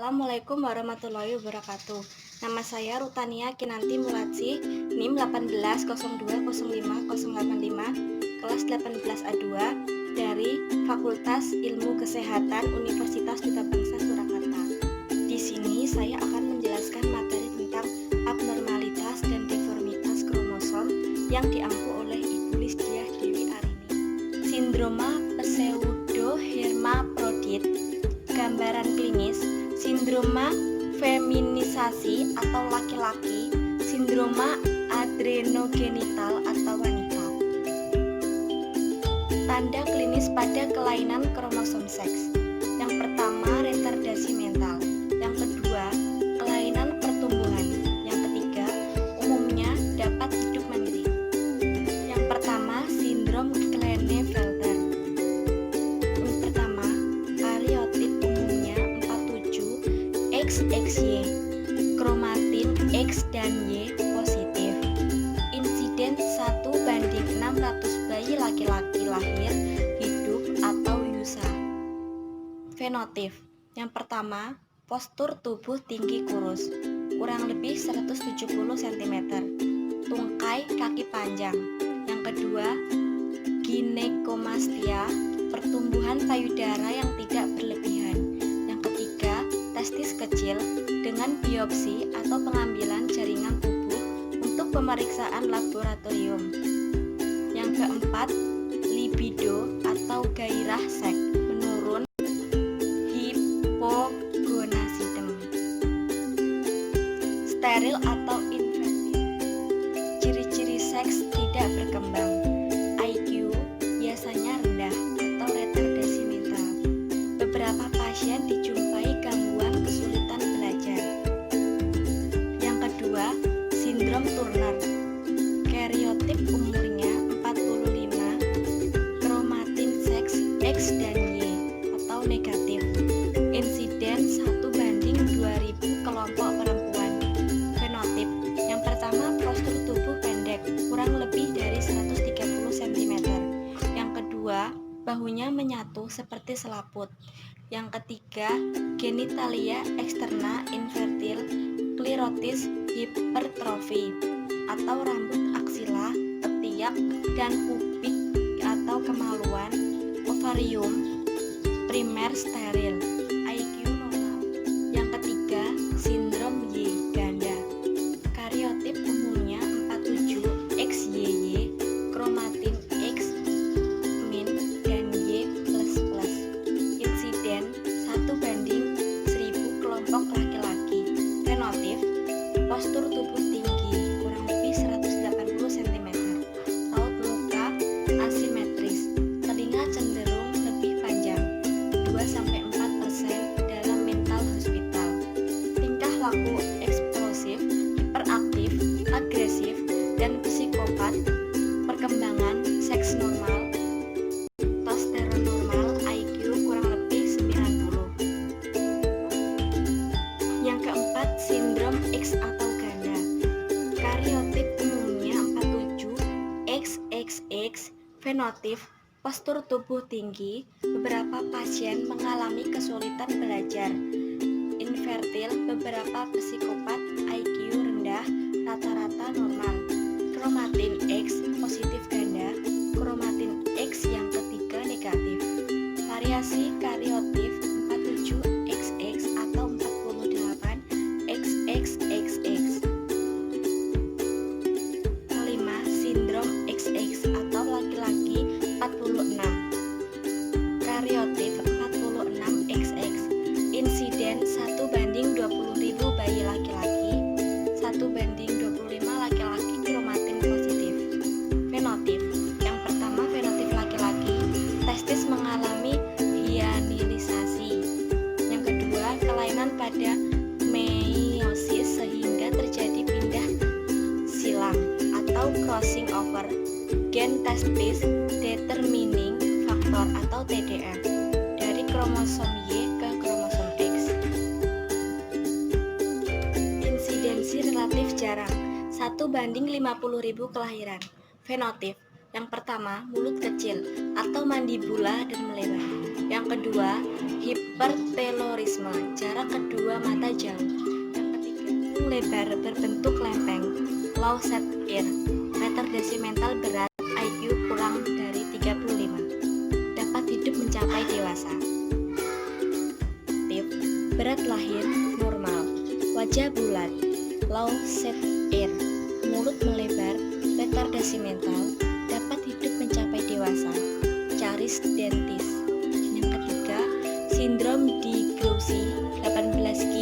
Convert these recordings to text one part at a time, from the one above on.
Assalamualaikum warahmatullahi wabarakatuh. Nama saya Rutania Kinanti Mulatsi, NIM 1802050085, kelas 18A2 dari Fakultas Ilmu Kesehatan Universitas Duta Bangsa Surakarta. Di sini saya akan menjelaskan materi tentang abnormalitas dan deformitas kromosom yang diampu oleh Ibu Lisdiah Dewi Arini. Sindroma pseudohermaprodit. Gambaran klinis: sindroma feminisasi atau laki-laki, sindroma adrenogenital atau wanita. Tanda klinis pada kelainan kromosom seks. Yang pertama, retardasi mental. Yang kedua, kelainan pertumbuhan. Yang ketiga, umumnya dapat hidup mandiri. Yang pertama, sindrom Klinefelter. Yang pertama, kariotip umumnya 47 XXY, kromatin X dan Y positif. Insiden 1:600 bayi laki-laki lahir hidup atau yusa. Fenotip. Yang pertama, postur tubuh tinggi kurus, kurang lebih 170 cm, tungkai kaki panjang. Yang kedua, ginekomastia, pertumbuhan payudara yang tidak berlebihan. Yang ketiga, testis kecil dengan biopsi atau pengambilan jaringan tubuh untuk pemeriksaan laboratorium. Yang keempat, libido atau gairah seks menurun, hipogonadisme. Steril atau infertil. Ciri-ciri seks tidak berkembang. IQ biasanya rendah atau retardasi mental. Beberapa pasien dijumpai gangguan kesulitan belajar. Yang kedua, sindrom Turner. Kariotip umurnya 45, kromatin seks X dan Y atau negatif. Insiden 1:2000 kelompok perempuan. Fenotip. Yang pertama, postur tubuh pendek, kurang lebih dari 130 cm. Yang kedua, bahunya menyatu seperti selaput. Yang ketiga, genitalia eksterna infertil, klirotis hipertrofi atau rambut aksila, ketiak, dan pubik atau kemaluan. Ovarium primer steril. IQ normal. Yang ketiga, sindrom Y ganda. Kariotip umumnya 47 XYY, kromatin X min dan Y++. Insiden 1:1000 kelompok laki-laki. Fenotip. Postur tubuh tinggi, kurang lebih 180 cm. Raut muka asimetris. Telinga cenderung lebih panjang, 2-4% dalam mental hospital. Tingkah laku eksplosif, hiperaktif, agresif, dan psikopat. Perkembangan seks normal, testosteron normal, IQ kurang lebih 90. Yang keempat, sindrom X atau ganda. Kariotip umumnya 47 XXX. Fenotip. Postur tubuh tinggi, beberapa pasien mengalami kesulitan belajar. Infertil, beberapa psikopat, IQ rendah, rata-rata normal. Kromatin X positif ganda, kromatin X yang ketiga negatif. Variasi kariotip 47 XX atau 48 XXXX. Kelima, sindrom XX atau laki-laki 46. Kariotip 46 XX. Insiden 1:20.000 bayi laki-laki, 1:25 laki-laki kromatin positif. Fenotip. Yang pertama, fenotip laki-laki, testis mengalami hianilisasi. Yang kedua, kelainan pada meiosis sehingga terjadi pindah silang atau crossing over. Gen testis determining factor atau TDF dari kromosom Y ke kromosom X. Insidensi relatif jarang, 1:50.000 kelahiran. Fenotip. Yang pertama, mulut kecil atau mandibula dan melebar. Yang kedua, hipertelorisme, jarak kedua mata jauh. Yang ketiga, lebar berbentuk lempeng, low set ear, retardaksi mental berat, IQ kurang dari 35, dapat hidup mencapai dewasa. Tip, berat lahir normal, wajah bulat, low set ear, mulut melebar, retardasi mental, dapat hidup mencapai dewasa. Caris dentis. Yang ketiga, sindrom di Grossi 18Q,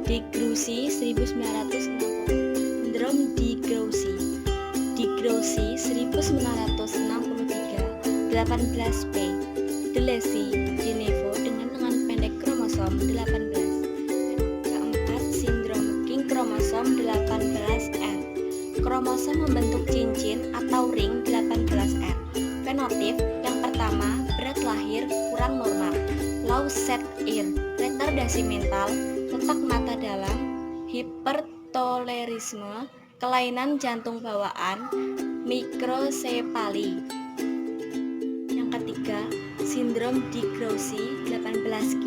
di Grossi 1960. Sindrom di Grossi 1963 18P. Delesi di Nevo dengan lengan pendek kromosom 18. Keempat, sindrom King kromosom 18R. Kromosom membentuk cincin atau ring 18R. Fenotip yang pertama, berat lahir kurang normal, low set ear, retardasi mental, letak mata dalam, hipertolerisme, kelainan jantung bawaan, mikrosefali. Yang ketiga, sindrom di Grossi 18Q,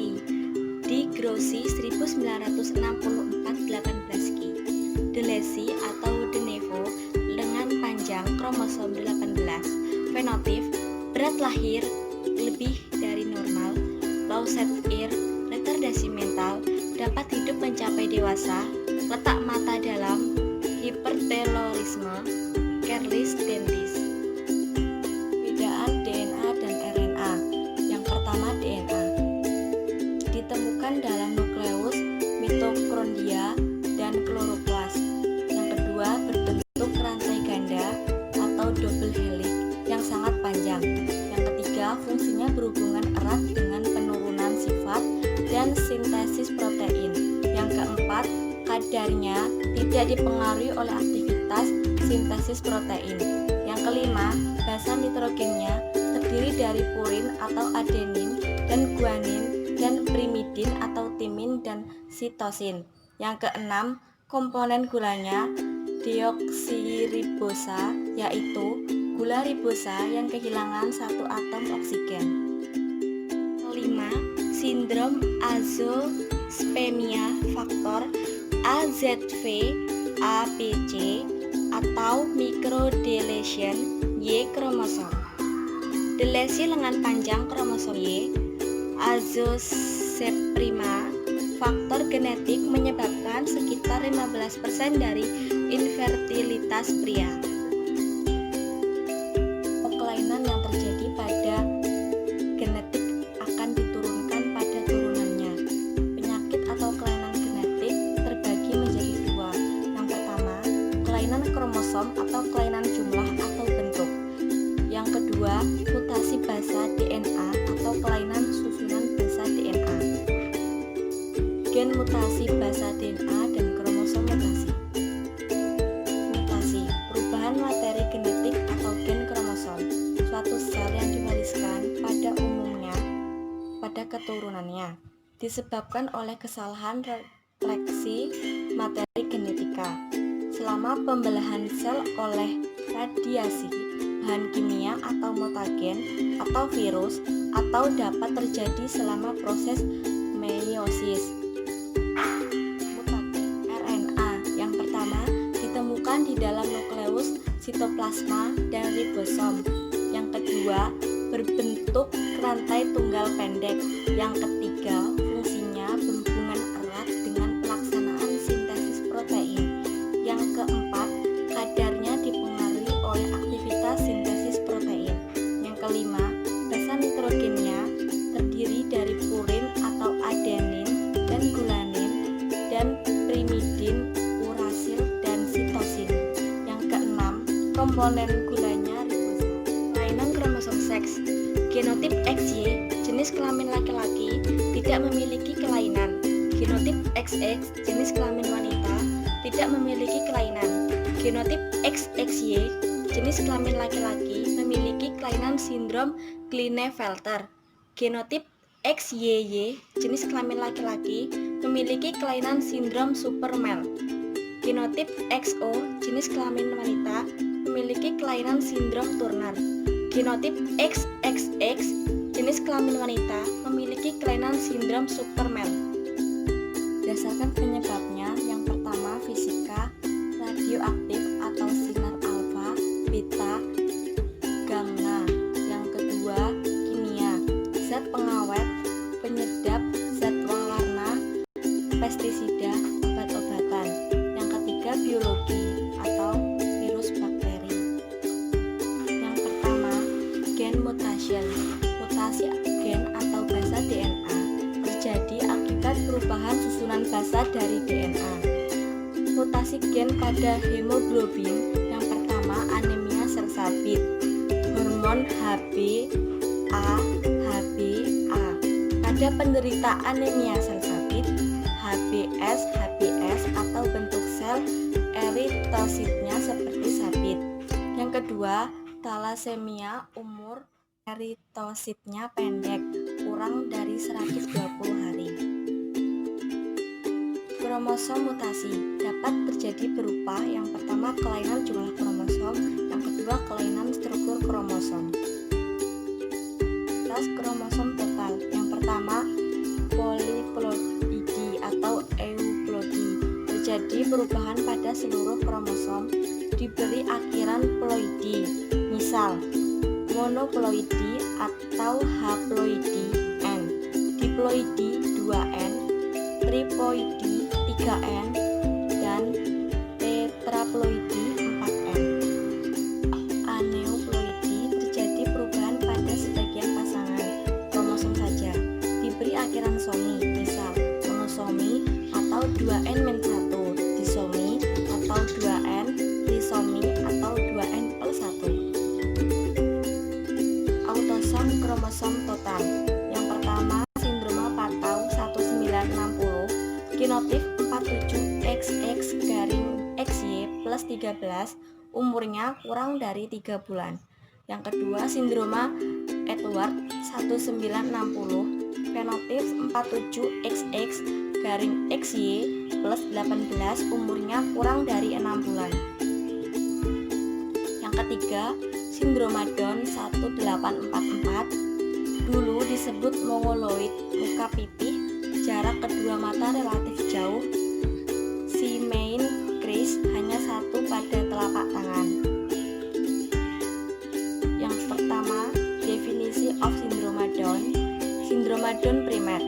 di Grossi 1964 18Q. Delesi atau de Nevo, lengan panjang kromosom 18. Fenotip, berat lahir lebih dari normal, low set ear, retardasi mental, dapat hidup mencapai dewasa, letak mata dalam, hipertelorisme, caris dentis. Perbedaan DNA dan RNA. Yang pertama, DNA ditemukan dalam nukleus, mitokondria, dan kloroplas. Yang kedua, berbentuk rantai ganda atau double helix yang sangat panjang. Yang ketiga, fungsinya berhubungan erat dengan penurunan sifat dan sintesis protein. Yang keempat, kadarnya tidak dipengaruhi oleh aktivitas sintesis protein. Yang kelima, basa nitrogennya terdiri dari purin atau adenin dan guanin dan pirimidin atau timin dan sitosin. Yang keenam, komponen gulanya deoksiribosa, yaitu gula ribosa yang kehilangan satu atom oksigen. Kelima, sindrom azoospermia faktor AZV APC atau microdeletion Y kromosom. Delesi lengan panjang kromosom Y, azoospermia faktor genetik menyebabkan sekitar 15% dari infertilitas pria. Kelainan yang terjadi pada genetik akan diturunkan pada turunannya. Penyakit atau kelainan genetik terbagi menjadi dua. Yang pertama, kelainan kromosom atau kelainan jumlah atau bentuk. Yang kedua, mutasi basa DNA atau kelainan susunan basa DNA. Gen mutasi basa DNA dan kromosom mutasi. Mutasi, perubahan materi genetik atau gen kromosom, suatu sel yang diwariskan pada umumnya pada keturunannya, disebabkan oleh kesalahan refleksi materi genetika. Selama pembelahan sel oleh radiasi, bahan kimia atau mutagen atau virus, atau dapat terjadi selama proses meiosis. Mutagen RNA yang pertama ditemukan di dalam nukleus, sitoplasma, dan ribosom. Yang kedua, berbentuk rantai tunggal pendek. Yang ketiga, fungsinya berhubungan erat dengan pelaksanaan sintesis protein. Yang keempat, kadarnya dipengaruhi oleh aktivitas sintesis protein. Yang kelima, basa nitrogennya terdiri dari purin atau adenin dan gulanin dan pirimidin, urasil, dan sitosin. Yang keenam, komponen gulanya ribosa. Kelainan kromosom seks. Genotip XY jenis kelamin laki-laki tidak memiliki kelainan. Genotip XX jenis kelamin wanita tidak memiliki kelainan. Genotip XXY jenis kelamin laki-laki memiliki kelainan sindrom Klinefelter. Genotip XYY jenis kelamin laki-laki memiliki kelainan sindrom Superman. Genotip XO jenis kelamin wanita memiliki kelainan sindrom Turner. Genotip XXX, jenis kelamin wanita, memiliki kelainan sindrom Superman. Berdasarkan penyebabnya, yang pertama fisika, radioaktif atau sinar alfa, beta, gamma. Yang kedua kimia, zat pengawet, penyedap, zat pewarna, pestisida, obat-obatan. Yang ketiga biologi atau virus bakteri. Yang pertama gen mutation, mutasi gen atau basa DNA terjadi akibat perubahan susunan basa dari DNA. Mutasi gen pada hemoglobin, yang pertama anemia sel sabit, hormon HbA. Pada penderita anemia sel sabit, HbS atau bentuk sel eritositnya seperti sabit. Yang kedua, thalassemia, umur eritositnya pendek, kurang dari 120 hari. Kromosom mutasi dapat terjadi berupa yang pertama kelainan jumlah kromosom, yang kedua kelainan struktur kromosom. Tas kromosom total, yang pertama poliploidi atau euploidi, terjadi perubahan pada seluruh kromosom diberi akhiran ploidi, misal monoploidi atau haploidi N, diploidi 2N, triploidi 3N, dan tetraploidi 4N. Aneuploidi terjadi perubahan pada sebagian pasangan kromosom saja, diberi akhiran somi, misal monosomi atau 2N-1, disomi atau 2N, trisomi atau 2N+1. Autosom kromosom total, yang pertama sindroma Patau 1960, genotip 47XX-XY+13, umurnya kurang dari 3 bulan. Yang kedua sindroma Edward 1960, fenotip 47XX-XY+18, umurnya kurang dari 6 bulan. Yang ketiga sindroma Down 1844, dulu disebut mongoloid, muka pipih, jarak kedua mata relatif jauh, si main crease hanya satu pada telapak tangan. Yang pertama, definisi of sindroma Down primer,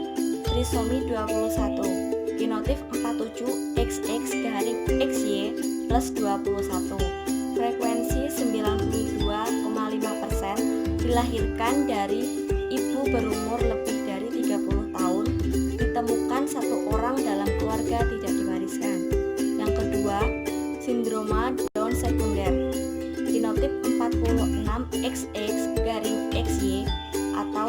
trisomi 21, genotip 47XX-XY+21, frekuensi 92,5%, dilahirkan dari ibu berumur lebih dari 30 tahun, ditemukan satu orang dalam keluarga, tidak diwariskan. Yang kedua, sindroma Down sekunder, genotip 46XX-XY atau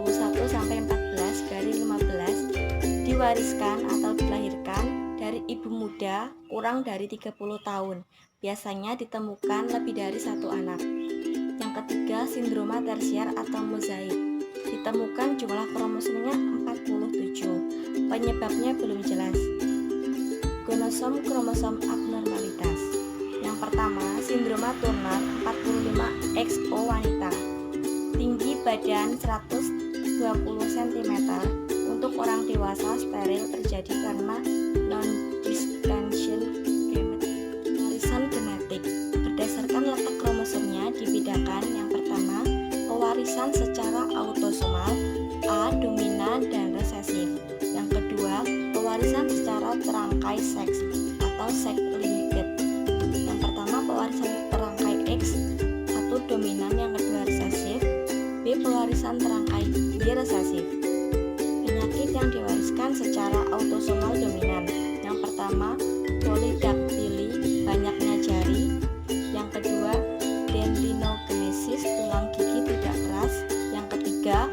21-14-15, diwariskan atau dilahirkan dari ibu muda kurang dari 30 tahun, biasanya ditemukan lebih dari satu anak. Yang ketiga, sindroma tersier atau mozaik, ditemukan jumlah kromosomnya 47, penyebabnya belum jelas. Gonosom kromosom abnormalitas, yang pertama sindroma Turner 45XO wanita, tinggi badan 120 cm, untuk orang dewasa steril, terjadi karena non-distension warisan genetik. Berdasarkan letak kromosomnya dibedakan, yang pertama pewarisan secara autosomal A dominan dan resesif, yang kedua pewarisan secara terangkai seks atau sex linked. Yang pertama pewarisan terangkai X, satu dominan, yang kedua resesif. B pewarisan terangkai Y resesif. Penyakit yang diwariskan secara autosomal dominan, yang pertama polidaktili, banyaknya jari, yang kedua dendrinogenesis, tulang gigi tidak keras, yang ketiga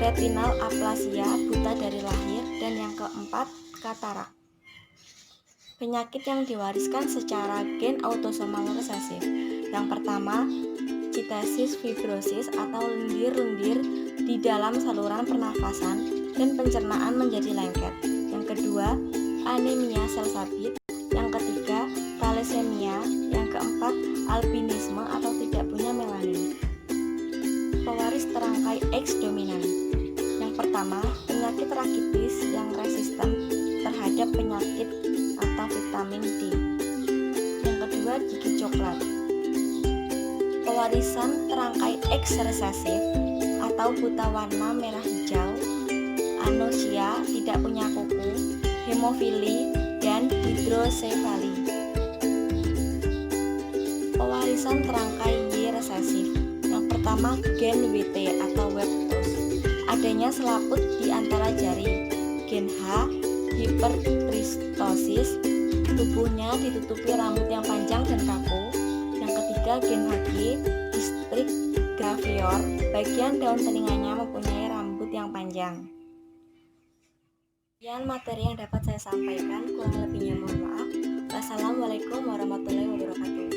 retinal aplasia, buta dari lahir, dan yang keempat katarak. Penyakit yang diwariskan secara gen autosomal resesif, yang pertama citesis fibrosis atau lendir-lendir di dalam saluran pernafasan dan pencernaan menjadi lengket. Yang kedua, anemia sel sabit. Yang ketiga, thalassemia. Yang keempat, albinisme atau tidak punya melanin. terangkai X dominan. Yang pertama, penyakit rakitis yang resisten terhadap penyakit atau vitamin D. Yang kedua, gigi coklat. Pewarisan terangkai X resesif atau buta warna merah hijau, anosia, tidak punya kuku, hemofili, dan hidrosefali. Pewarisan terangkai Y resesif. Yang pertama, gen WT atau webtos. Adanya selaput di antara jari. Gen H, hipertristosis. Tubuhnya ditutupi rambut yang panjang dan kaku. Yang ketiga, gen HG, distrik gravior. Bagian daun telinganya mempunyai rambut yang panjang. Sekian materi yang dapat saya sampaikan, kurang lebihnya mohon maaf. Wassalamualaikum warahmatullahi wabarakatuh.